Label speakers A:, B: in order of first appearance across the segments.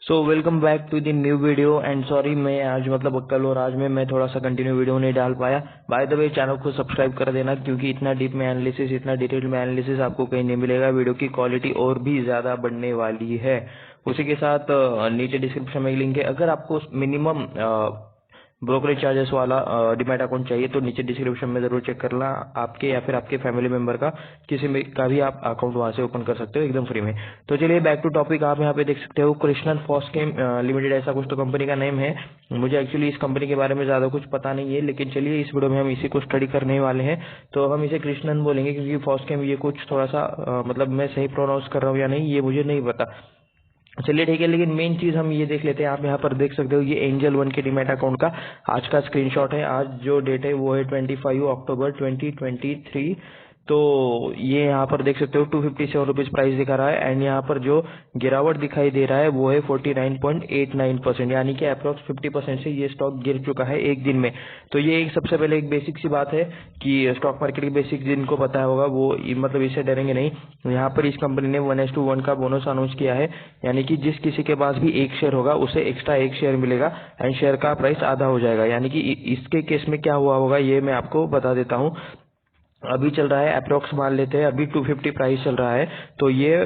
A: So welcome back to the new video and sorry मैं आज मतलब कल और आज में मैं थोड़ा सा कंटिन्यू वीडियो नहीं डाल पाया। बाय द वे चैनल को सब्सक्राइब कर देना क्योंकि इतना डीप में एनालिसिस इतना डिटेल में एनालिसिस आपको कहीं नहीं मिलेगा। वीडियो की क्वालिटी और भी ज्यादा बढ़ने वाली है। उसी के साथ नीचे डिस्क्रिप्शन में लिंक है। अगर आपको मिनिमम ब्रोकरेज चार्जेस वाला डीमैट अकाउंट चाहिए तो नीचे डिस्क्रिप्शन में जरूर चेक करना। आपके या फिर आपके फैमिली मेंबर का किसी में का भी आप अकाउंट वहां से ओपन कर सकते हो एकदम फ्री में। तो चलिए बैक टू टॉपिक। आप यहाँ पे देख सकते हो कृष्णन फॉस्केम लिमिटेड ऐसा कुछ तो कंपनी का नेम है। मुझे एक्चुअली इस कंपनी के बारे में ज्यादा कुछ पता नहीं है, लेकिन चलिए इस वीडियो में हम इसी को स्टडी करने वाले हैं। तो हम इसे कृष्णन बोलेंगे क्योंकि फॉस्केम ये कुछ थोड़ा सा मतलब मैं सही प्रोनाउंस कर रहा हूँ या नहीं ये मुझे नहीं पता। चलिए ठीक है, लेकिन मेन चीज हम ये देख लेते हैं। आप यहाँ पर देख सकते हो ये एंजल वन के डीमैट अकाउंट का आज का स्क्रीनशॉट है। आज जो डेट है वो है 25 अक्टूबर 2023। तो ये यहाँ पर देख सकते हो 257 रुपीज प्राइस दिखा रहा है एंड यहाँ पर जो गिरावट दिखाई दे रहा है वो है 49.89%, यानी कि अप्रोक्स 50% से ये स्टॉक गिर चुका है एक दिन में। तो ये एक सबसे पहले एक बेसिक सी बात है कि स्टॉक मार्केट की बेसिक जिनको पता होगा वो मतलब इससे डरेंगे नहीं। यहाँ पर इस कंपनी ने 1:1 का बोनस अनाउंस किया है, यानी कि जिस किसी के पास भी एक शेयर होगा उसे एक्स्ट्रा एक शेयर मिलेगा एंड शेयर का प्राइस आधा हो जाएगा। यानी कि इसके केस में क्या हुआ होगा ये मैं आपको बता देता हूँ। अभी चल रहा है अप्रोक्स मान लेते हैं अभी 250 प्राइस चल रहा है। तो ये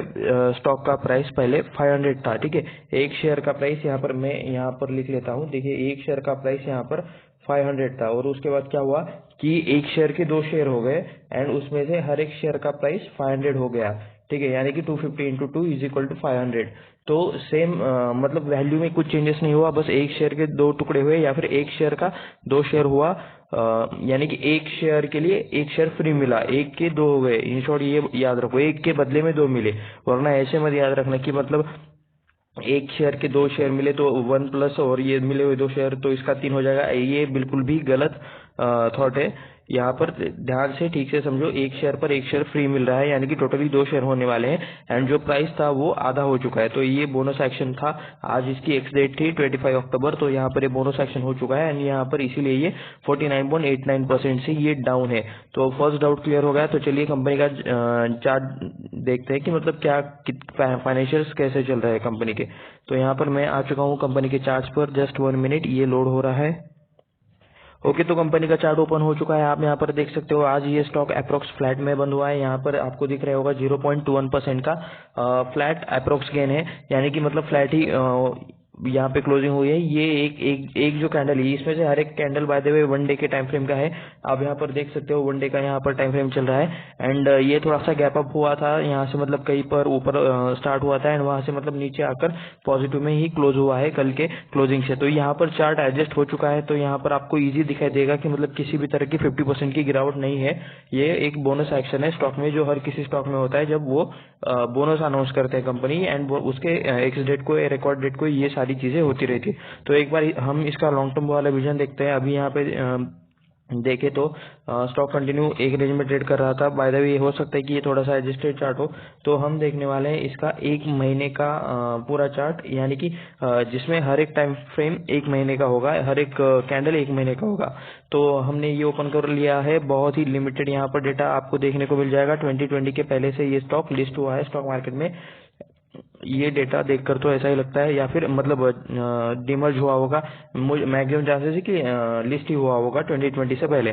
A: स्टॉक का प्राइस पहले 500 था, ठीक है। एक शेयर का प्राइस यहाँ पर मैं यहाँ पर लिख लेता हूँ। देखिए एक शेयर का प्राइस यहाँ पर 500 था और उसके बाद क्या हुआ कि एक शेयर के दो शेयर हो गए एंड उसमें से हर एक शेयर का प्राइस 500 हो गया, ठीक है। यानी कि 250 इंटू 2 इज इक्वल टू 500। तो सेम मतलब वैल्यू में कुछ चेंजेस नहीं हुआ, बस एक शेयर के दो टुकड़े हुए या फिर एक शेयर का दो शेयर हुआ। यानी कि एक शेयर के लिए एक शेयर फ्री मिला, एक के दो हो गए। इन शॉर्ट ये याद रखो, एक के बदले में दो मिले, वरना ऐसे मत याद रखना कि मतलब एक शेयर के दो शेयर मिले तो 1 प्लस और ये मिले हुए दो शेयर तो इसका 3 हो जाएगा। ये बिल्कुल भी गलत थॉट है। यहाँ पर ध्यान से ठीक से समझो, एक शेयर पर एक शेयर फ्री मिल रहा है, यानी कि टोटली दो शेयर होने वाले हैं एंड जो प्राइस था वो आधा हो चुका है। तो ये बोनस एक्शन था। आज इसकी एक्स डेट थी 25 अक्टूबर, तो यहाँ पर ये बोनस एक्शन हो चुका है एंड यहाँ पर इसीलिए ये 49.89% से ये डाउन है। तो फर्स्ट डाउट क्लियर हो गया। तो चलिए कंपनी का चार्ट देखते हैं कि मतलब क्या फाइनेंशियल्स कैसे चल रहे हैं कंपनी के। तो यहाँ पर मैं आ चुका हूँ कंपनी के चार्ट पर। जस्ट 1 मिनट, ये लोड हो रहा है। ओके, तो कंपनी का चार्ट ओपन हो चुका है। आप यहाँ पर देख सकते हो आज ये स्टॉक अप्रोक्स फ्लैट में बंद हुआ है। यहाँ पर आपको दिख रहा होगा 0.21% का फ्लैट अप्रोक्स गेन है, यानी कि मतलब फ्लैट ही यहाँ पे क्लोजिंग हुई है। ये एक जो कैंडल है इसमें से हर एक candle by the way 1 day के टाइम फ्रेम का है। आप यहाँ पर देख सकते हो 1 डे का यहाँ पर टाइम फ्रेम चल रहा है एंड ये थोड़ा सा गैप अप हुआ था यहाँ से, मतलब कहीं पर ऊपर स्टार्ट हुआ था एंड वहां से मतलब नीचे आकर पॉजिटिव में ही क्लोज हुआ है कल के क्लोजिंग से। तो यहाँ पर चार्ट एडजस्ट हो चुका है। तो यहाँ पर आपको इजी दिखाई देगा कि मतलब किसी भी तरह की 50% की गिरावट नहीं है। ये एक बोनस एक्शन है स्टॉक में, जो हर किसी स्टॉक में होता है जब वो बोनस अनाउंस करते हैं कंपनी एंड उसके एक्स डेट को रिकॉर्ड डेट को ये सारी चीजें होती रहती है। तो एक बार हम इसका लॉन्ग टर्म वाला विजन देखते हैं। अभी यहाँ पे देखे तो स्टॉक कंटिन्यू एक रेंज में ट्रेड कर रहा था। बाय द वे हो सकता है कि ये थोड़ा सा एडजस्टेड चार्ट हो। तो हम देखने वाले हैं इसका एक महीने का पूरा चार्ट, यानी कि जिसमें हर एक टाइम फ्रेम एक महीने का होगा, हर एक कैंडल एक महीने का होगा। तो हमने ये ओपन कर लिया है। बहुत ही लिमिटेड यहाँ पर डेटा आपको देखने को मिल जाएगा। 2020 के पहले से ये स्टॉक लिस्ट हुआ है स्टॉक मार्केट में। ये डेटा देखकर तो ऐसा ही लगता है, या फिर मतलब डिमर्ज हुआ होगा। मैक्सिमम चांसेस है कि लिस्ट ही हुआ होगा 2020 से पहले।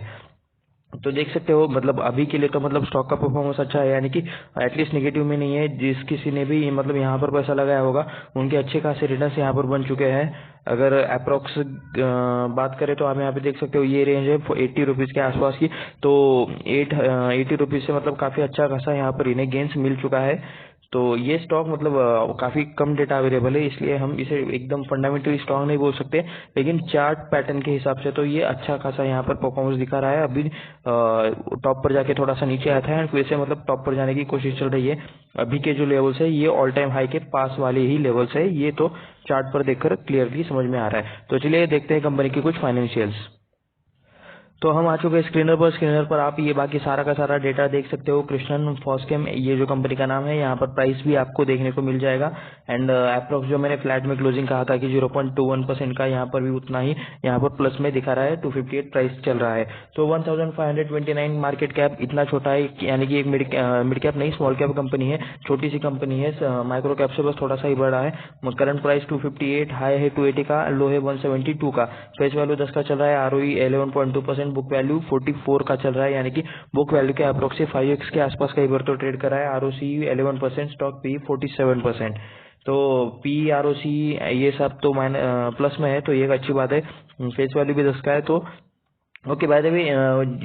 A: तो देख सकते हो मतलब अभी के लिए तो मतलब स्टॉक का परफॉर्मेंस अच्छा है, यानी कि एटलीस्ट नेगेटिव में नहीं है। जिस किसी ने भी मतलब यहाँ पर पैसा लगाया होगा उनके अच्छे खासे रिटर्न्स यहाँ पर बन चुके हैं। अगर अप्रोक्स बात करें तो आप यहाँ पे देख सकते हो ये रेंज है 80 रुपीज के आसपास की। तो 80 रुपीज से मतलब काफी अच्छा खासा यहाँ पर इन्हें गेंस मिल चुका है। तो ये स्टॉक मतलब काफी कम डेटा अवेलेबल है, इसलिए हम इसे एकदम फंडामेंटली स्ट्रांग नहीं बोल सकते, लेकिन चार्ट पैटर्न के हिसाब से तो ये अच्छा खासा यहाँ पर परफॉर्मेंस दिखा रहा है। अभी टॉप पर जाके थोड़ा सा नीचे आया था एंड फिर से मतलब टॉप पर जाने की कोशिश चल रही है। अभी के जो लेवल्स है ये ऑल टाइम हाई के पास वाले ही लेवल्स है, ये तो चार्ट पर देखकर क्लियरली समझ में आ रहा है। तो चलिए देखते हैं कंपनी की कुछ फाइनेंशियल्स। तो हम आ चुके हैं स्क्रीनर पर आप ये बाकी सारा का सारा डेटा देख सकते हो। कृष्णन फॉस्केम ये जो कंपनी का नाम है, यहाँ पर प्राइस भी आपको देखने को मिल जाएगा। एंड अप्रोक्स जो मैंने फ्लैट में क्लोजिंग कहा था कि 0.21% का, यहाँ पर भी उतना ही यहाँ पर प्लस में दिखा रहा है। 258 प्राइस चल रहा है। तो 1529 मार्केट कैप, इतना छोटा है, यानी कि एक मिड कैप नहीं स्मॉल कैप कंपनी है, छोटी सी कंपनी है, माइक्रो कैप से बस थोड़ा सा ही बड़ा है। करंट प्राइस 258, हाई है 280 का, लो है 172 का। फेस वैल्यू 10 का चल रहा है, ROE 11.2%, बुक वैल्यू 44 का चल रहा है, यानी कि बुक वैल्यू के अप्रोक्स 5x के आसपास कई बार तो ट्रेड कर रहा है। ROC 11%, stock P 47%। तो पी ROC ये सब तो प्लस में है, तो ये एक अच्छी बात है। फेस वैल्यू भी 10 का है। तो ओके, बाय द वे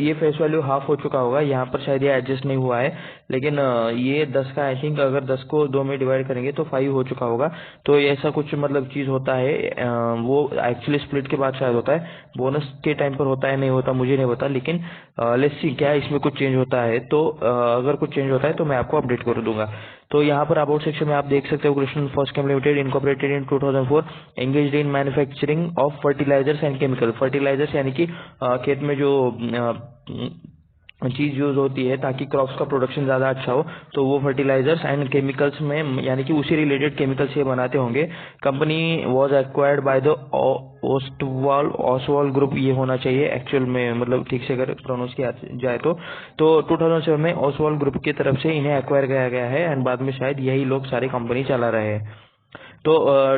A: ये फेस वैल्यू हाफ हो चुका होगा, यहाँ पर शायद ये एडजस्ट नहीं हुआ है, लेकिन ये 10 का, आई थिंक अगर 10 को 2 में डिवाइड करेंगे तो 5 हो चुका होगा। तो ऐसा कुछ मतलब चीज होता है, वो एक्चुअली स्प्लिट के बाद शायद होता है, बोनस के टाइम पर होता है नहीं होता मुझे नहीं पता, लेकिन लेट्स सी क्या इसमें कुछ चेंज होता है। तो अगर कुछ चेंज होता है तो मैं आपको अपडेट कर दूंगा। तो यहाँ पर अबाउट सेक्शन में आप देख सकते हो, Krishnan Phoschem limited incorporated in 2004, engaged in manufacturing of fertilizers and chemical. Fertilizers यानी कि खेत में जो चीज यूज होती है ताकि क्रॉप्स का प्रोडक्शन ज्यादा अच्छा हो, तो वो फर्टिलाइजर्स एंड केमिकल्स में, यानी कि उसी रिलेटेड केमिकल्स ये बनाते होंगे। Company was acquired by the Oswal group, ये होना चाहिए एक्चुअल में, मतलब ठीक से अगर प्रोनाउंस किया जाए तो 2007 में ओसवाल ग्रुप की तरफ से इन्हें एक्वायर किया गया है, एंड बाद में शायद यही लोग सारी कंपनी चला रहे हैं। तो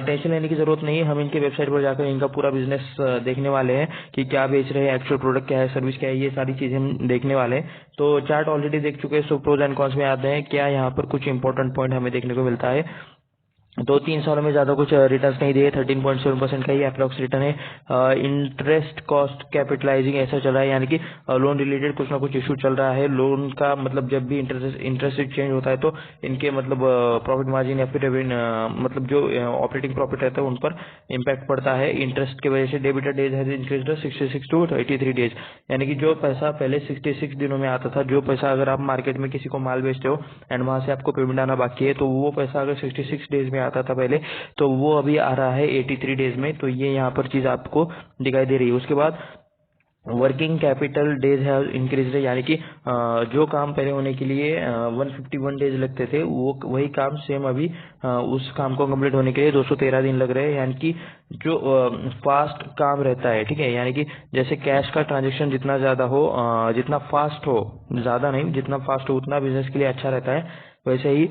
A: टेंशन लेने की जरूरत नहीं है, हम इनके वेबसाइट पर जाकर इनका पूरा बिजनेस देखने वाले हैं कि क्या बेच रहे हैं, एक्चुअल प्रोडक्ट क्या है, सर्विस क्या है, ये सारी चीजें हम देखने वाले हैं। तो चार्ट ऑलरेडी देख चुके हैं, सो प्रोज एंड कॉन्स में आते हैं। क्या यहाँ पर कुछ इंपॉर्टेंट पॉइंट हमें देखने को मिलता है? तो 3 सालों में ज्यादा कुछ रिटर्न्स नहीं दिए, 13.7% का ही अप्रॉक्स रिटर्न है। इंटरेस्ट कॉस्ट कैपिटलाइजिंग ऐसा चल रहा है, यानी कि लोन रिलेटेड कुछ ना कुछ इशू चल रहा है। लोन का मतलब जब भी इंटरेस्ट रेट चेंज होता है तो इनके मतलब प्रॉफिट मार्जिन या फिर मतलब जो ऑपरेटिंग प्रॉफिट रहता है उन पर इम्पैक्ट पड़ता है इंटरेस्ट की वजह से। डेबिटर डेज है इंक्रीज 66 to 83 डेज, यानी कि जो पैसा पहले 66 दिनों में आता था, जो पैसा अगर आप मार्केट में किसी को माल बेचते हो एंड वहां से आपको पेमेंट आना बाकी है, तो वो पैसा अगर 66 डेज में आता था पहले, तो वो अभी आ रहा है 83 डेज में। तो ये यहाँ पर चीज आपको दिखाई दे रही है। उसके बाद वर्किंग कैपिटल डेज है इंक्रीज, यानी कि जो काम पहले होने के लिए 151 डेज लगते थे, वो वही काम सेम अभी उस काम को कंप्लीट होने के लिए 213 दिन लग रहे हैं। यानी कि जो फास्ट काम रहता है, ठीक है, यानी कि जैसे कैश का ट्रांजेक्शन जितना ज्यादा हो, जितना फास्ट हो, ज्यादा नहीं, जितना फास्ट हो उतना बिजनेस के लिए अच्छा रहता है। वैसे ही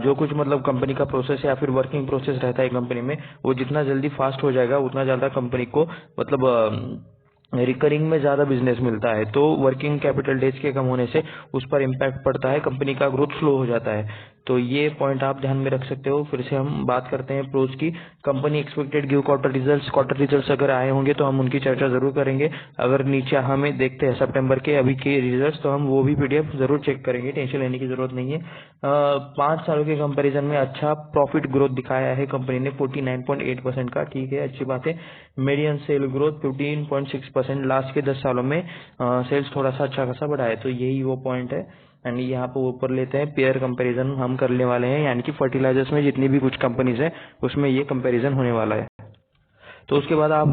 A: जो कुछ मतलब कंपनी का प्रोसेस या फिर वर्किंग प्रोसेस रहता है कंपनी में, वो जितना जल्दी फास्ट हो जाएगा उतना ज्यादा कंपनी को मतलब रिकरिंग में ज्यादा बिजनेस मिलता है। तो वर्किंग कैपिटल डेज के कम होने से उस पर इम्पैक्ट पड़ता है, कंपनी का ग्रोथ स्लो हो जाता है। तो ये पॉइंट आप ध्यान में रख सकते हो। फिर से हम बात करते हैं प्रोज की। Company expected give quarter results अगर आए होंगे तो हम उनकी चर्चा जरूर करेंगे। अगर नीचे हमें देखते हैं सितंबर के अभी के रिजल्ट्स, तो हम वो भी PDF जरूर चेक करेंगे, टेंशन लेने की जरूरत नहीं है। 5 सालों के कंपैरिजन में अच्छा प्रॉफिट ग्रोथ दिखाया है कंपनी ने 49.8% का, ठीक है, अच्छी बात है। मीडियन सेल ग्रोथ 15.6%, लास्ट के 10 सालों में सेल्स थोड़ा सा अच्छा खासा बढ़ा है। तो यही वो पॉइंट है। एंड यहाँ पे ऊपर लेते हैं पेयर कंपैरिजन हम करने वाले हैं, यानी कि फर्टिलाइजर्स में जितनी भी कुछ कंपनीज है उसमें ये कंपैरिजन होने वाला है। तो उसके बाद आप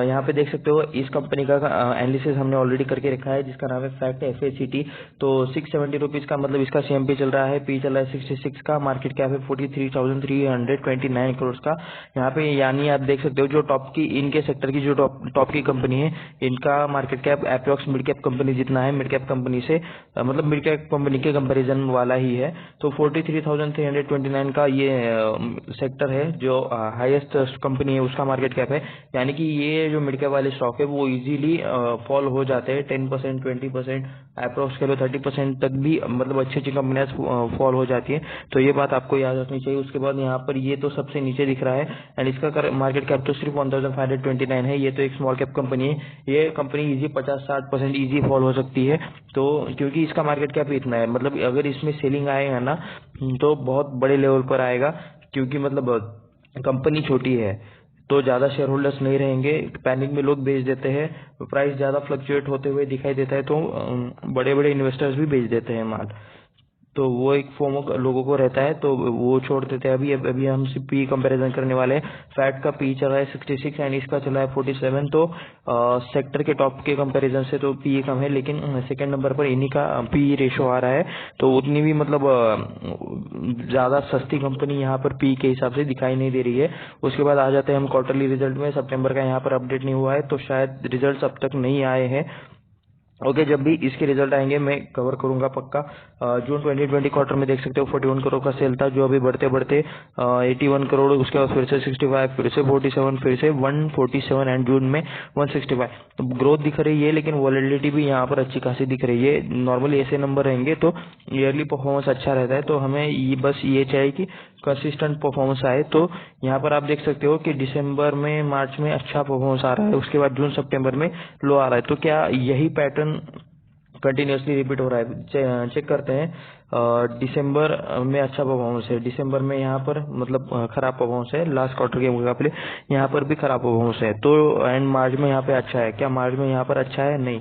A: यहाँ पे देख सकते हो इस कंपनी का एनालिसिस हमने ऑलरेडी करके रखा है, जिसका नाम है फैक्ट FACT। तो 670 रुपीज का मतलब इसका CMP चल रहा है, पी चल रहा है 66 का, मार्केट कैप है 43,329 करोड़ का। यहाँ पे यानी आप देख सकते हो जो टॉप की इनके सेक्टर की जो टॉप की कंपनी है, इनका market cap approx mid cap company जितना है, मिड कैप कंपनी से मतलब मिड कैप कंपनी के कंपेरिजन वाला ही है। तो 43,329 का ये सेक्टर है, जो हाईएस्ट कंपनी है उसका मार्केट कैप है। यानी कि ये जो मिड कैप वाले स्टॉक है वो इजीली फॉल हो जाते हैं 10%, 20%, अप्रोक्स करो 30% तक भी, मतलब अच्छी अच्छी कंपनियां फॉल हो जाती है। तो ये बात आपको याद रखनी चाहिए। उसके बाद यहाँ पर ये तो सबसे नीचे दिख रहा है, एंड इसका मार्केट कैप तो सिर्फ 1529 है। ये तो एक स्मॉल कैप कंपनी है, ये कंपनी इजी 50-60% इजी फॉल हो सकती है। तो क्योंकि इसका मार्केट कैप इतना है, मतलब अगर इसमें सेलिंग आएगा ना तो बहुत बड़े लेवल पर आएगा, क्योंकि मतलब कंपनी छोटी है तो ज्यादा शेयर होल्डर्स नहीं रहेंगे, पैनिक में लोग बेच देते हैं, प्राइस ज्यादा फ्लक्चुएट होते हुए दिखाई देता है तो बड़े बड़े इन्वेस्टर्स भी बेच देते हैं माल। तो वो एक फोमो लोगों को रहता है, तो वो छोड़ देते हैं। अभी हम सिर्फ पी कंपैरिजन करने वाले हैं। फैट का पी चल रहा है 66 एंड इसका चला है 47। तो सेक्टर के टॉप के कंपैरिजन से तो पी कम है, लेकिन सेकंड नंबर पर इन्हीं का पी रेशो आ रहा है। तो उतनी भी मतलब ज्यादा सस्ती कंपनी यहाँ पर पी के हिसाब से दिखाई नहीं दे रही है। उसके बाद आ जाते हैं हम क्वार्टरली रिजल्ट में। सितंबर का यहाँ पर अपडेट नहीं हुआ है, तो शायद रिजल्ट अब तक नहीं आए हैं। ओके, जब भी इसके रिजल्ट आएंगे मैं कवर करूंगा पक्का। जून 2020 क्वार्टर में देख सकते हो 41 करोड़ का सेल था, जो अभी बढ़ते बढ़ते 81 करोड़, उसके बाद फिर से 65, फिर से 47, फिर से 147 एंड जून में 165। तो ग्रोथ दिख रही है, लेकिन वॉलेटिलिटी भी यहाँ पर अच्छी खासी दिख रही है। नॉर्मली ऐसे नंबर रहेंगे तो ईयरली परफॉर्मेंस अच्छा रहता है, तो हमें ये बस ये चाहिए कि कंसिस्टेंट परफॉर्मेंस आए। तो यहाँ पर आप देख सकते हो कि दिसंबर में, मार्च में अच्छा परफॉर्मेंस आ रहा है, उसके बाद जून सितंबर में लो आ रहा है। तो क्या यही पैटर्न कंटिन्यूसली रिपीट हो रहा है? चेक करते हैं। दिसंबर में अच्छा परफॉर्मेंस है, दिसंबर में यहाँ पर मतलब खराब परफॉर्मेंस है, लास्ट क्वार्टर के मुकाबले यहाँ पर भी खराब परफॉर्मेंस है। तो एंड मार्च में यहाँ पे अच्छा है, क्या मार्च में यहाँ पर अच्छा है? नहीं,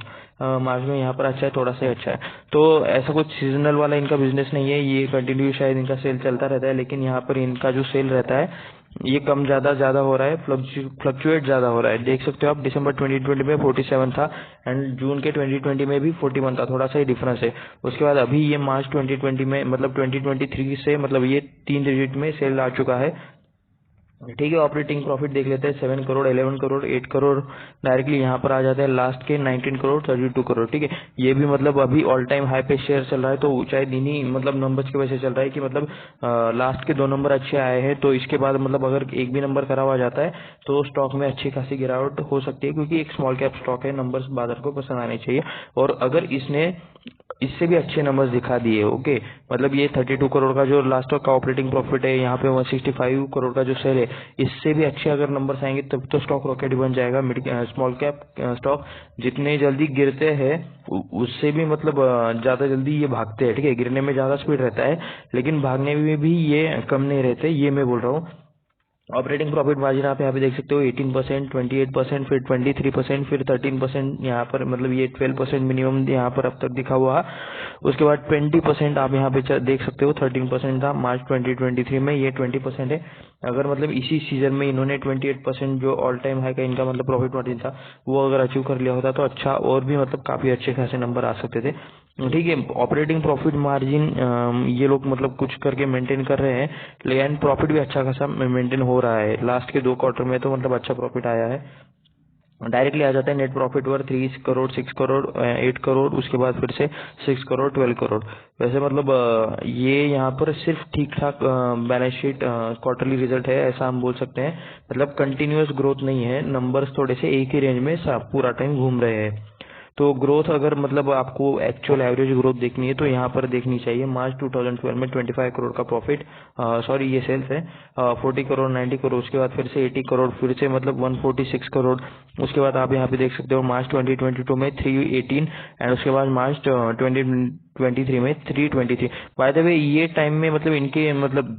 A: मार्च में यहाँ पर अच्छा है, थोड़ा सा अच्छा है। तो ऐसा कुछ सीजनल वाला इनका बिजनेस नहीं है, ये कंटिन्यू शायद इनका सेल चलता रहता है, लेकिन यहाँ पर इनका जो सेल रहता है ये कम ज्यादा हो रहा है, फ्लक्चुएट ज्यादा हो रहा है। देख सकते हो आप, दिसंबर 2020 में 47 था एंड जून के 2020 में भी 41 था, थोड़ा सा ही डिफरेंस है। उसके बाद अभी ये मार्च 2020 में मतलब 2023 से मतलब ये 3 डिजिट में सेल आ चुका है। ठीक है, ऑपरेटिंग प्रॉफिट देख लेते हैं। 7 करोड़, 11 करोड़, 8 करोड़ डायरेक्टली यहाँ पर आ जाते हैं। लास्ट के 19 करोड़, 32 करोड़। ठीक है, ये भी मतलब अभी ऑल टाइम हाई पे शेयर चल रहा है, तो शायद इन्हीं मतलब नंबर्स की वजह से चल रहा है कि मतलब लास्ट के 2 नंबर अच्छे आए हैं, तो इसके बाद मतलब अगर एक भी नंबर खराब आ जाता है तो स्टॉक में अच्छी खासी गिरावट हो सकती है, क्योंकि एक स्मॉल कैप स्टॉक है, नंबर्स बाजार को पसंद आने चाहिए। और अगर इसने इससे भी अच्छे नंबर्स दिखा दिए, ओके, मतलब ये 32 करोड़ का जो लास्ट का ऑपरेटिंग प्रॉफिट है, यहाँ पे 165 करोड़ का जो सेल है, इससे भी अच्छे अगर नंबर्स आएंगे तब तो स्टॉक रॉकेट बन जाएगा। मिड स्मॉल कैप स्टॉक जितने जल्दी गिरते हैं उससे भी मतलब ज्यादा जल्दी ये भागते हैं। ठीक है, गिरने में ज्यादा स्पीड रहता है, लेकिन भागने में भी ये कम नहीं रहते, ये मैं बोल रहा हूँ। ऑपरेटिंग प्रॉफिट मार्जिन आप यहाँ पे देख सकते हो 18%, 28%, फिर 23%, फिर 13%, यहाँ पर मतलब ये 12% मिनिमम यहाँ पर अब तक दिखा हुआ है। उसके बाद 20% आप यहाँ पे देख सकते हो, 13% था मार्च 2023 में, ये 20% है। अगर मतलब इसी सीजन में इन्होंने 28% जो ऑल टाइम हाई का इनका मतलब प्रॉफिट मार्जिन था वो अगर अचीव कर लिया होता तो अच्छा, और भी मतलब काफी अच्छे खासे नंबर आ सकते थे। ठीक है, ऑपरेटिंग प्रॉफिट मार्जिन ये लोग मतलब कुछ करके मेंटेन कर रहे हैं, लेकिन प्रॉफिट भी अच्छा खासा मेंटेन हो रहा है। लास्ट के 2 क्वार्टर में तो मतलब अच्छा प्रॉफिट आया है। डायरेक्टली आ जाता है नेट प्रॉफिट वर 3 करोड़, 6 करोड़, 8 करोड़, उसके बाद फिर से 6 करोड़, 12 करोड़। वैसे मतलब ये यहाँ पर सिर्फ ठीक ठाक बैलेंस शीट क्वार्टरली रिजल्ट है, ऐसा हम बोल सकते हैं। मतलब कंटिन्यूअस ग्रोथ नहीं है, नंबर्स थोड़े से एक ही रेंज में पूरा टाइम घूम रहे हैं। तो ग्रोथ अगर मतलब आपको एक्चुअल एवरेज ग्रोथ देखनी है तो यहाँ पर देखनी चाहिए। मार्च 2012 में 25 करोड़ का प्रॉफिट, सॉरी ये सेल्स है, 40 करोड़, 90 करोड़, उसके बाद फिर से 80 करोड़, फिर से मतलब 146 करोड़। उसके बाद आप यहाँ पे देख सकते हो मार्च 2022 में 318 एंड उसके बाद मार्च 2023 में 323। बाय द वे ये टाइम में मतलब इनके मतलब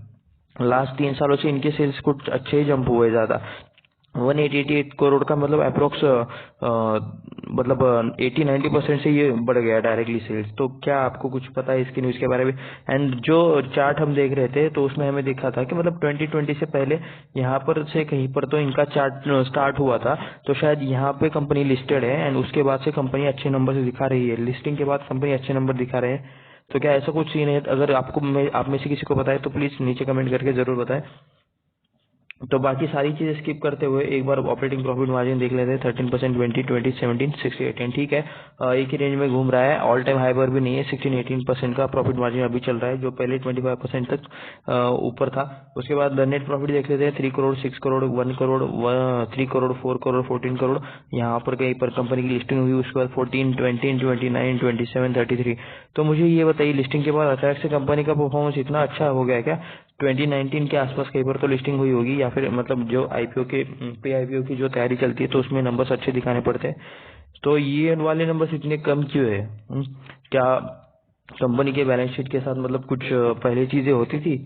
A: लास्ट 3 सालों से इनके सेल्स कुछ अच्छे ही जंप हुए ज्यादा। 188 करोड़ का मतलब अप्रोक्स मतलब 80-90% से ये बढ़ गया डायरेक्टली सेल्स। तो क्या आपको कुछ पता है इसकी न्यूज के बारे में? एंड जो चार्ट हम देख रहे थे तो उसमें हमें दिखा था कि मतलब 2020 से पहले यहाँ पर से कहीं पर तो इनका चार्ट स्टार्ट हुआ था, तो शायद यहाँ पे कंपनी लिस्टेड है एंड उसके बाद से कंपनी अच्छे नंबर से दिखा रही है, लिस्टिंग के बाद कंपनी अच्छे नंबर दिखा रहे हैं। तो क्या ऐसा कुछ सीन है? अगर आपको आप में से किसी को पता है तो प्लीज नीचे कमेंट करके जरूर बताएं। तो बाकी सारी चीजें स्किप करते हुए एक बार ऑपरेटिंग प्रॉफिट मार्जिन देख लेते हैं। 13%, 20, 20, 17, 16, 18। ठीक है, एक ही रेंज में घूम रहा है, ऑल टाइम हाई पर भी नहीं है। 16-18% का प्रॉफिट मार्जिन अभी चल रहा है, जो पहले 25% तक ऊपर था। उसके बाद नेट प्रॉफिट देख लेते हैं। 3 करोड़, 6 करोड़, 1 करोड़, 3 करोड़, 4 करोड़, 14 करोड़, यहाँ पर कहीं पर कंपनी की लिस्टिंग हुई। उसके बाद 14, 20, 29, 27, 33। तो मुझे ये बताइए, लिस्टिंग के बाद अचानक से कंपनी का परफॉर्मेंस इतना अच्छा हो गया क्या? 2019 के आसपास कहीं पर तो लिस्टिंग हुई होगी, या फिर मतलब जो आईपीओ के पे आईपीओ की जो तैयारी चलती है तो उसमें नंबर्स अच्छे दिखाने पड़ते हैं। तो ये वाले नंबर्स इतने कम क्यों है? क्या कंपनी के बैलेंस शीट के साथ मतलब कुछ पहले चीजें होती थी?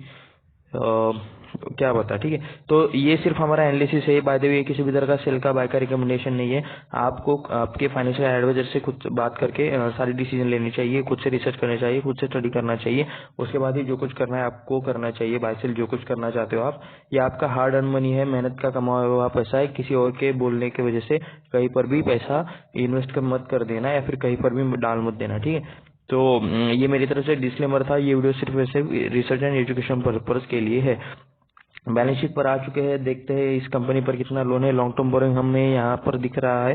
A: क्या बता, ठीक है। तो ये सिर्फ हमारा एनालिसिस है, बाय द वे किसी भी तरह का सेल का बाय का रिकमेंडेशन नहीं है। आपको आपके फाइनेंशियल एडवाइजर से खुद बात करके सारी डिसीजन लेनी चाहिए, खुद से रिसर्च करनी चाहिए, खुद से स्टडी करना चाहिए, उसके बाद ही जो कुछ करना है आपको करना चाहिए। बाय सेल जो कुछ करना चाहते हो आप, ये आपका हार्ड अर्न मनी है, मेहनत का कमाया हुआ पैसा है। किसी और के बोलने की वजह से कहीं पर भी पैसा इन्वेस्ट मत कर देना या फिर कहीं पर भी डाल मत देना, ठीक है। तो ये मेरी तरफ से डिस्क्लेमर था। ये वीडियो सिर्फ वैसे रिसर्च एंड एजुकेशन पर्पस के लिए है। बैलेंस शीट पर आ चुके हैं, देखते हैं इस कंपनी पर कितना लोन है। लॉन्ग टर्म बोरिंग हमें यहाँ पर दिख रहा है।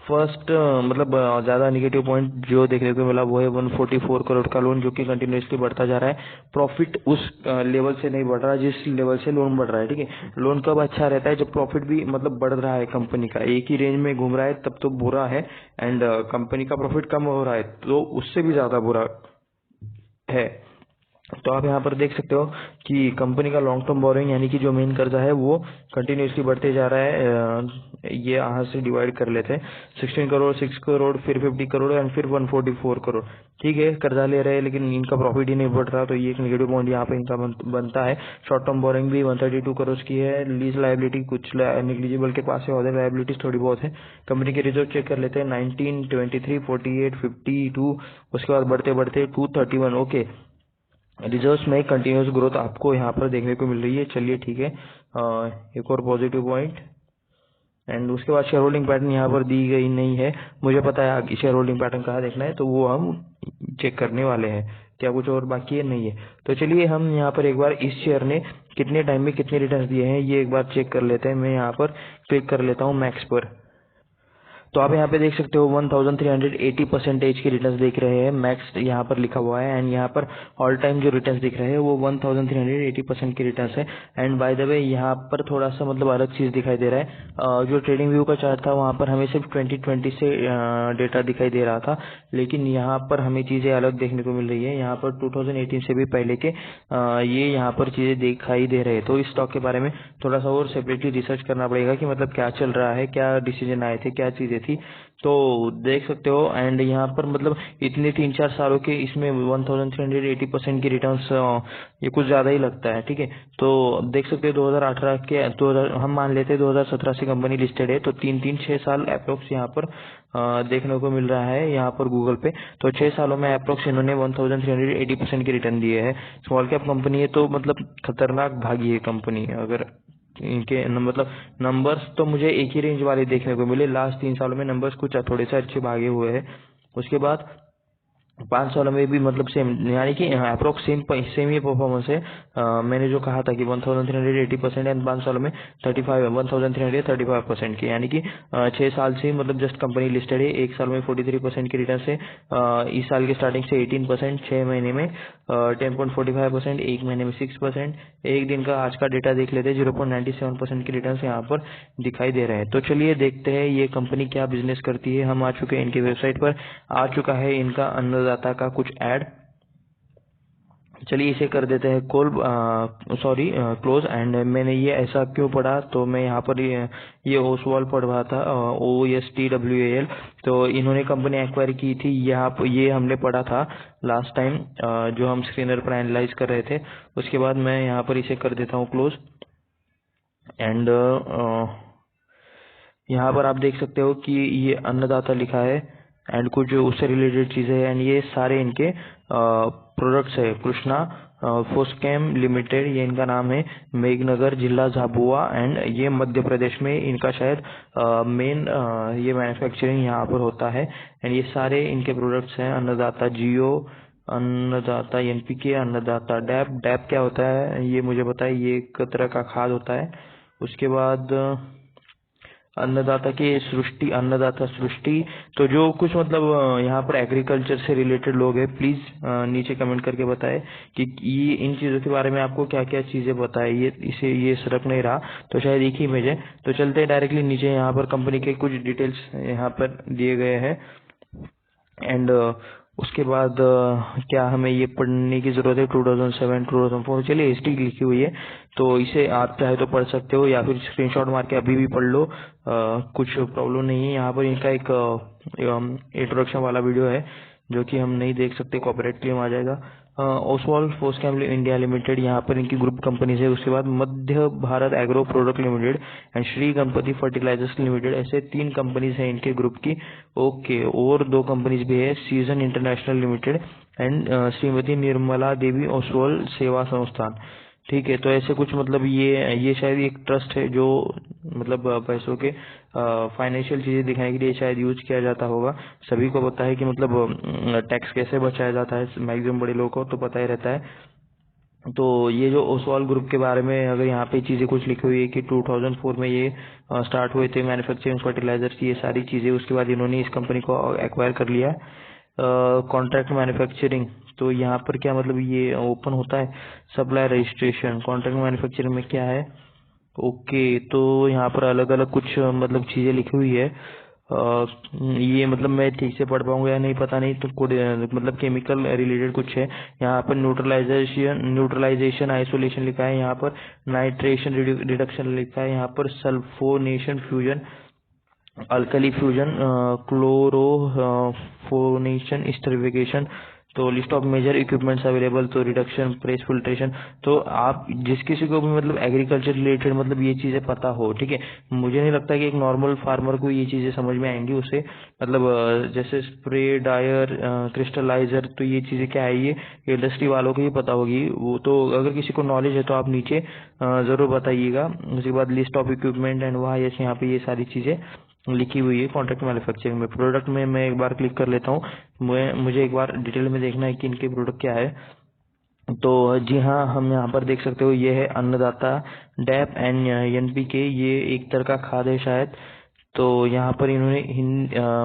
A: फर्स्ट मतलब ज्यादा निगेटिव पॉइंट जो देखने को मिला वो है 144 करोड़ का लोन, जो कि कंटिन्यूसली बढ़ता जा रहा है। प्रॉफिट उस लेवल से नहीं बढ़ रहा जिस लेवल से लोन बढ़ रहा है, ठीक है। लोन कब अच्छा रहता है, जब प्रॉफिट भी मतलब बढ़ रहा है कंपनी का, एक ही रेंज में घूम रहा है तब तो बुरा है। एंड कंपनी का प्रॉफिट कम हो रहा है तो उससे भी ज्यादा बुरा है। तो आप यहाँ पर देख सकते हो कि कंपनी का लॉन्ग टर्म बोरिंग यानी कि जो मेन कर्जा है वो कंटिन्यूसली बढ़ते जा रहा है। ये यहाँ से डिवाइड कर लेते हैं, 16 करोड़, 6 करोड़, फिर 50 करोड़ एंड फिर 144 करोड़, ठीक है। कर्जा ले रहे हैं लेकिन इनका प्रॉफिट ही नहीं बढ़ रहा, तो ये एक नेगेटिव पॉइंट यहाँ पे इनका बनता है। शॉर्ट टर्म बोरिंग भी 132 करोड़ की है। लीज लायबिलिटी कुछ निग्लिजिबल के पास है, अदर लायबिलिटीज थोड़ी बहुत है। कंपनी के रिजर्व चेक कर लेते हैं, 19, 23, 48, 52, उसके बाद बढ़ते बढ़ते 231, ओके। रिजर्व्स में कंटिन्यूस ग्रोथ आपको यहाँ पर देखने को मिल रही है। चलिए ठीक है, एक और पॉजिटिव पॉइंट। एंड उसके बाद शेयर होल्डिंग पैटर्न यहाँ पर दी गई नहीं है। मुझे पता है आगे शेयर होल्डिंग पैटर्न कहाँ देखना है, तो वो हम चेक करने वाले हैं। क्या कुछ और बाकी है? नहीं है। तो चलिए हम यहाँ पर एक बार इस शेयर ने कितने टाइम में कितने रिटर्न दिए हैं ये एक बार चेक कर लेते हैं। मैं यहाँ पर क्लिक कर लेता हूँ मैक्स पर। तो आप यहाँ पे देख सकते हो 1380% की रिटर्न्स देख रहे हैं, मैक्स यहाँ पर लिखा हुआ है। एंड यहाँ पर ऑल टाइम जो रिटर्न्स दिख रहे हैं वो 1380% की रिटर्न्स है। एंड बाय द वे यहाँ पर थोड़ा सा मतलब अलग चीज दिखाई दे रहा है। जो ट्रेडिंग व्यू का चार्ट था वहाँ पर हमें सिर्फ 2020 से डेटा दिखाई दे रहा था, लेकिन यहाँ पर हमें चीजें अलग देखने को मिल रही है। यहाँ पर 2018 से भी पहले के ये यहाँ पर चीजें दिखाई दे रहे हैं। तो इस स्टॉक के बारे में थोड़ा सा और सेपरेटली रिसर्च करना पड़ेगा कि मतलब क्या चल रहा है, क्या डिसीजन आए थे, क्या चीजें थी। तो देख सकते हो। एंड यहाँ पर मतलब इतने 3-4 सालों के इसमें 1380% की रिटर्न्स, ये कुछ ज्यादा ही लगता है, ठीक है। तो देख सकते हो 2018 के 2000 हम मान लेते हैं 2017 से कंपनी लिस्टेड है, तो 3-6 साल अप्रोक्स यहाँ पर देखने को मिल रहा है यहाँ पर गूगल पे। तो 6 सालों में अप्रोक्स इन्होंने 1380% की रिटर्न दिए है। स्मॉल कैप कंपनी है तो मतलब खतरनाक भागी है कंपनी। अगर इनके मतलब नंबर्स तो मुझे एक ही रेंज वाले देखने को मिले, लास्ट 3 सालों में नंबर्स कुछ थोड़े से अच्छे भागे हुए हैं। उसके बाद 5 सालों में भी मतलब सेम, यानी कि अप्रोक्स सेम ही परफॉर्मेंस है। मैंने जो कहा था कि 1380% एंड 5 सालों में 1335% की, यानी कि 6 साल से मतलब जस्ट कंपनी लिस्टेड है। 1 साल में 43% की रिटर्न है। इस साल के स्टार्टिंग से 18%, 6 महीने में 10.45%, 1 महीने में 6%। एक दिन का आज का डेटा देख लेते हैं, 0.97% की रिटर्न यहाँ पर दिखाई दे रहे हैं। तो चलिए देखते हैं ये कंपनी क्या बिजनेस करती है। हम आ चुके हैं इनकी वेबसाइट पर, आ चुका है इनका अन्नदाता का कुछ ऐड। चलिए इसे कर देते हैं क्लोज। एंड मैंने ये ऐसा क्यों पढ़ा, तो मैं यहाँ पर ये ओसवाल पढ़ रहा था, OSTWAL। तो इन्होंने कंपनी एक्वायर की थी, यहाँ पर ये हमने पढ़ा था लास्ट टाइम जो हम स्क्रीनर पर एनालाइज कर रहे थे। उसके बाद मैं यहाँ पर इसे कर देता हूँ क्लोज। एंड यहाँ पर आप देख सकते हो कि ये अन्नदाता लिखा है एंड कुछ उससे रिलेटेड चीजें हैं। एंड ये सारे इनके प्रोडक्ट्स है। कृष्णा फोस्केम लिमिटेड, ये इनका नाम है, मेघनगर जिला झाबुआ। एंड ये मध्य प्रदेश में इनका शायद मेन ये मैन्युफैक्चरिंग यहाँ पर होता है। एंड ये सारे इनके प्रोडक्ट्स हैं। अन्नदाता जियो, अन्नदाता NPK, अन्नदाता डैप क्या होता है ये मुझे पता है, ये एक तरह का खाद होता है। उसके बाद अन्नदाता सृष्टि। तो जो कुछ मतलब यहाँ पर एग्रीकल्चर से रिलेटेड लोग हैं, प्लीज नीचे कमेंट करके बताएं कि ये इन चीजों के बारे में आपको क्या क्या चीजें पता है। ये सरक नहीं रहा, तो शायद एक ही इमेज है। तो चलते हैं डायरेक्टली नीचे, यहाँ पर कंपनी के कुछ डिटेल्स यहाँ पर दिए गए हैं। एंड उसके बाद क्या हमें ये पढ़ने की जरूरत है 2007 2004? चलिए हिस्ट्री लिखी हुई है, तो इसे आप चाहे तो पढ़ सकते हो या फिर स्क्रीनशॉट मार के अभी भी पढ़ लो, कुछ प्रॉब्लम नहीं है। यहाँ पर इनका एक इंट्रोडक्शन वाला वीडियो है जो कि हम नहीं देख सकते, कॉपीराइट क्लेम आ जाएगा। ओसवाल फोस्कैम इंडिया लिमिटेड, यहाँ पर इनकी ग्रुप कंपनीज है। उसके बाद Madhya Bharat agro product limited and Shri Ganpati fertilizers limited, ऐसे 3 कंपनीज हैं इनके ग्रुप की। ओके, और 2 कंपनीज भी है, season international limited and Shrimati Nirmala Devi Oswal Seva Sansthan. ठीक है, तो ऐसे कुछ मतलब ये शायद एक ट्रस्ट है जो मतलब पैसों के फाइनेंशियल चीजें दिखाने के लिए शायद यूज किया जाता होगा। सभी को पता है कि मतलब टैक्स कैसे बचाया जाता है, मैक्सिमम बड़े लोगों को तो पता ही रहता है। तो ये जो ओसवाल ग्रुप के बारे में अगर यहाँ पे चीजें कुछ लिखी हुई है कि 2004 में ये स्टार्ट हुए थे मैन्युफैक्चरिंग फर्टिलाइजर की, ये सारी चीजें। उसके बाद इन्होंने इस कंपनी को एक्वायर कर लिया। कॉन्ट्रैक्ट मैन्युफैक्चरिंग, तो यहाँ पर क्या मतलब ये ओपन होता है सप्लाई रजिस्ट्रेशन। कॉन्ट्रैक्ट मैन्युफैक्चरिंग में क्या है? ओके, तो यहाँ पर अलग अलग कुछ मतलब चीजें लिखी हुई है। ये मतलब मैं ठीक से पढ़ पाऊंगा या नहीं पता नहीं, तो मतलब केमिकल रिलेटेड कुछ है। यहाँ पर न्यूट्रलाइजेशन आइसोलेशन लिखा है, यहाँ पर नाइट्रेशन रिडक्शन लिखा है, यहाँ पर sulphonation fusion, alkali fusion, chlorosulphonation, esterification. तो list of major equipments available, तो रिडक्शन, प्रेस, फिल्ट्रेशन। तो आप जिस किसी को भी मतलब एग्रीकल्चर रिलेटेड मतलब ये चीजें पता हो, ठीक है, मुझे नहीं लगता कि एक नॉर्मल फार्मर को ये चीजें समझ में आएंगी। उसे मतलब जैसे स्प्रे डायर, क्रिस्टलाइजर, तो ये चीजें क्या है ये इंडस्ट्री वालों को ही पता होगी। वो तो अगर किसी को नॉलेज है तो आप नीचे जरूर बताइएगा। उसके बाद लिस्ट ऑफ इक्विपमेंट एंड वहाँ यहाँ पे ये सारी चीजें लिखी हुई है कॉन्ट्रैक्ट मैन्युफैक्चरिंग में। प्रोडक्ट में मैं एक बार क्लिक कर लेता हूँ, मुझे एक बार डिटेल में देखना है कि इनके प्रोडक्ट क्या है। तो जी हाँ, हम यहाँ पर देख सकते हो, ये है अन्नदाता डैप एंड एनपीके, ये एक तरह का खाद है शायद। तो यहाँ पर इन्होंने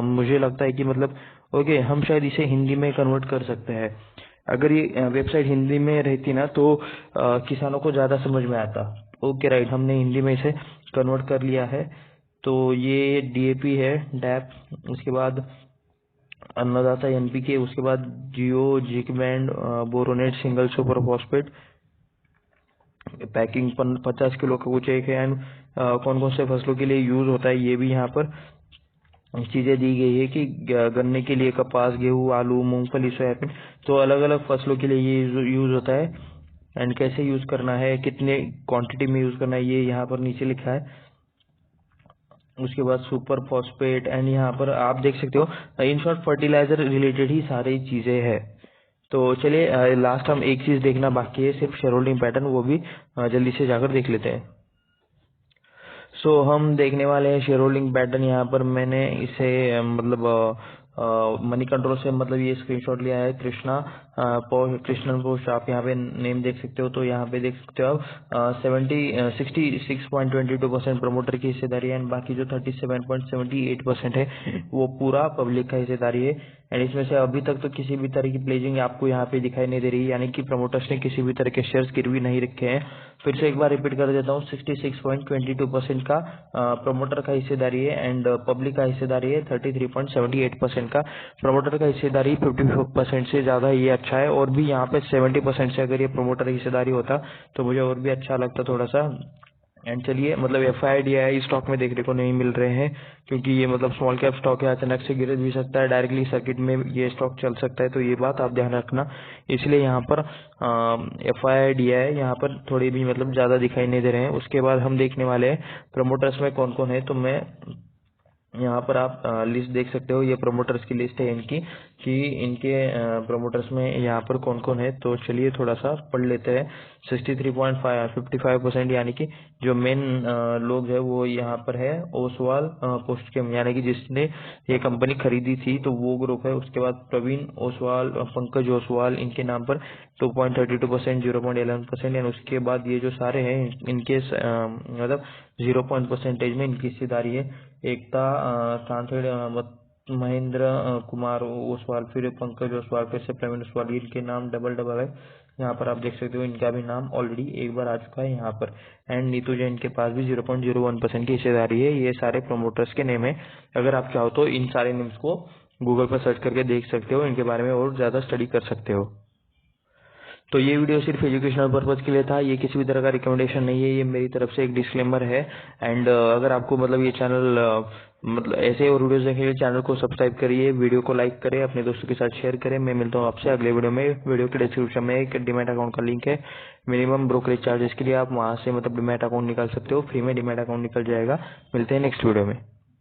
A: मुझे लगता है कि मतलब ओके, हम शायद इसे हिंदी में कन्वर्ट कर सकते हैं। अगर ये वेबसाइट हिंदी में रहती ना तो किसानों को ज्यादा समझ में आता। ओके राइट, हमने हिंदी में इसे कन्वर्ट कर लिया है। तो ये डीएपी है, डैप, उसके बाद अन्नदाता एनपीके, उसके बाद जियो जिकबैंड बोरोनेट single super phosphate, packing 50 kilo का कुछ एक है। एंड कौन कौन से फसलों के लिए यूज होता है ये भी यहाँ पर चीजें दी गई है कि गन्ने के लिए कपास, गेहूं, आलू, मूंगफली, सोयाबीन, तो अलग अलग फसलों के लिए ये यूज होता है। एंड कैसे यूज करना है, कितने क्वांटिटी में यूज करना है, ये यहाँ पर नीचे लिखा है। उसके बाद सुपर फॉस्फेट एंड यहाँ पर आप देख सकते हो इन शॉर्ट फर्टिलाइजर रिलेटेड ही सारी चीजें है। तो चलिए लास्ट हम एक चीज देखना बाकी है, सिर्फ शेयर होल्डिंग पैटर्न, वो भी जल्दी से जाकर देख लेते हैं। सो हम देखने वाले हैं शेयर होल्डिंग पैटर्न। यहाँ पर मैंने इसे मतलब मनी कंट्रोल से मतलब ये स्क्रीनशॉट लिया है, कृष्णन पोस्ट, आप यहाँ पे नेम देख सकते हो। तो यहाँ पे देख सकते हो आप 66.22% प्रमोटर की हिस्सेदारी है एंड बाकी जो 37.78% है वो पूरा पब्लिक का हिस्सेदारी है। एंड इसमें से अभी तक तो किसी भी तरह की प्लेजिंग आपको यहाँ पे दिखाई नहीं दे रही, यानी कि प्रमोटर्स ने किसी भी तरह के शेयर्स गिरवी नहीं रखे हैं। फिर से एक बार रिपीट कर देता हूँ, 66.22% का प्रमोटर का हिस्सेदारी है एंड पब्लिक का हिस्सेदारी है 33.78% का। प्रमोटर का हिस्सेदारी 54% से ज्यादा, ये अच्छा है। और भी यहाँ पे 70% से अगर ये प्रमोटर हिस्सेदारी होता तो मुझे और भी अच्छा लगता थोड़ा सा। एंड चलिए मतलब FIDI स्टॉक में देखने को नहीं मिल रहे हैं, क्योंकि ये मतलब स्मॉल कैप स्टॉक है, अचानक से गिर भी सकता है, डायरेक्टली सर्किट में ये स्टॉक चल सकता है, तो ये बात आप ध्यान रखना। इसलिए यहाँ पर FIDI यहाँ पर थोड़ी भी मतलब ज्यादा दिखाई नहीं दे रहे हैं। उसके बाद हम देखने वाले हैं प्रमोटर्स में कौन कौन है। तो मैं यहाँ पर आप लिस्ट देख सकते हो, ये प्रमोटर्स की लिस्ट है इनकी, कि इनके प्रमोटर्स में यहाँ पर कौन कौन है। तो चलिए थोड़ा सा पढ़ लेते हैं। 63.55% यानी कि जो मेन लोग है वो यहाँ पर है ओसवाल पोस्टकेम, यानी कि जिसने ये कंपनी खरीदी थी, तो वो ग्रुप है। उसके बाद प्रवीण ओसवाल, पंकज ओसवाल, इनके नाम पर 2.32%, 0.11%। एंड उसके बाद ये जो सारे हैं इनके मतलब 0% में इनकी हिस्सेदारी है। एकता सांथेड़, महेंद्र कुमार ओसवाल, फिर पंकज ओसवाल, फिर से प्रवीण ओसवाल, इनके नाम डबल है। यहाँ पर आप देख सकते हो इनका भी नाम ऑलरेडी एक बार आ चुका है यहाँ पर। एंड नीतू जैन के पास भी 0.01% की हिस्सेदारी है। ये सारे प्रमोटर्स के नेम है। अगर आप चाहो तो इन सारे नेम्स को गूगल पर सर्च करके देख सकते हो, इनके बारे में और ज्यादा स्टडी कर सकते हो। तो ये वीडियो सिर्फ एजुकेशनल पर्पज के लिए था, ये किसी भी तरह का रिकमेंडेशन नहीं है, ये मेरी तरफ से एक डिस्क्लेमर है। एंड अगर आपको मतलब ये चैनल मतलब ऐसे और वीडियोस देखने के लिए चैनल को सब्सक्राइब करिए, वीडियो को लाइक करें, अपने दोस्तों के साथ शेयर करें। मैं मिलता हूँ आपसे अगले वीडियो में। वीडियो के डिस्क्रिप्शन में एक डीमैट अकाउंट का लिंक है, मिनिमम ब्रोकरेज चार्जेस के लिए आप वहां से मतलब डीमैट अकाउंट निकाल सकते हो, फ्री में डीमैट अकाउंट निकल जाएगा। मिलते हैं नेक्स्ट वीडियो में।